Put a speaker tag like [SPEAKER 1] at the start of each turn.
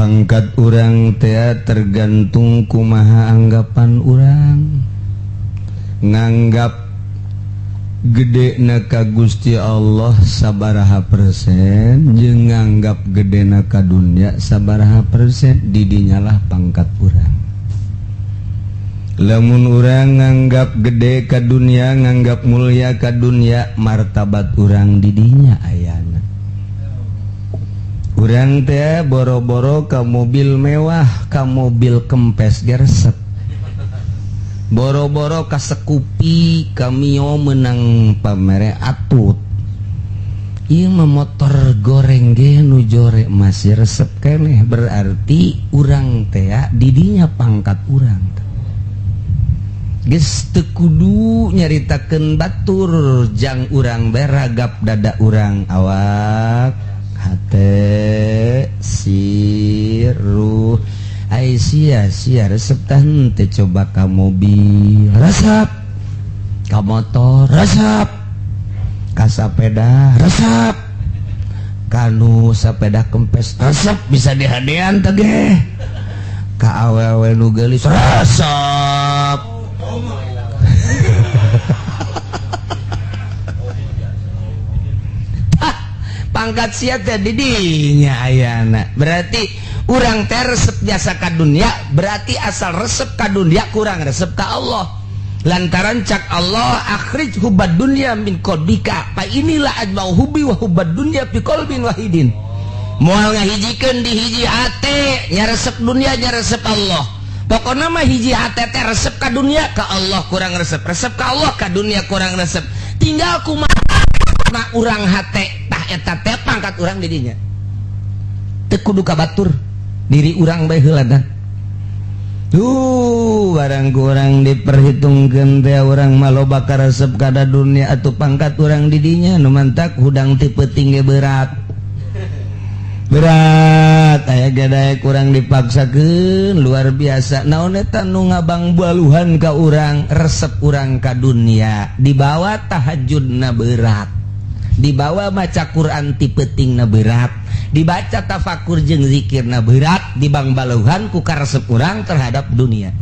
[SPEAKER 1] Pangkat urang teh tergantung kumaha anggapan urang. Nganggap gedena ka Gusti Allah sabaraha persen jeung nganggap gedena ka dunya sabaraha persen, didinyalah pangkat urang. Lamun urang nganggap gede ka dunya, nganggap mulia ka dunya, martabat urang didinya ayana. Urang teh boro-boro ka mobil mewah, ka mobil kempes gersep. Boro-boro ka Scoopy, ka Mio menang pamere atut. Ieu mah motor goreng ge nu jore masih resep keneh, berarti urang teh didinya pangkat urang. Geus teu kudu nyaritakeun batur, jang urang beragap dada urang awak hate siruh ai sia resep teh teu coba ka mobil resep, ka motor resep, ka sapeda resep, kanu sapeda kempes resep bisa dihadean teh ge, ka awewe nu geulis resep. Pangkat sia teh didinya ayana. Berarti urang teh resep jasa ka dunya, berarti asal resep ka dunya kurang resep ka Allah. Lantaran cak Allah akhrij hubad dunya min qalbika, fa inilah ajma'u hubbi wa hubad dunya fi qalbin wahidin. Moal ngahijikeun di hiji hate nya resep dunya nya resep Allah. Pokona mah hiji hate teh resep ka dunya ka Allah kurang resep, resep ka Allah ka dunya kurang resep. Tinggal kumaha urang hate tah eta teh pangkat urang di dinya. Teu kudu ka batur, diri urang bae heuladan. Barang kurang diperhitungkeun teh urang mah loba ka resep kada dunya atuh pangkat urang di dinya nu mantak hudang ti peuting ge berat. Berat aya gadae kurang dipaksakeun luar biasa. Naon eta nu ngabang baluhan ka urang, resep urang ka dunya dibawa tahajudna berat, dibawa maca Quran ti peutingna berat, dibaca tafakur jeung zikirna berat, dibang baluhan ku karesep urang terhadap dunia.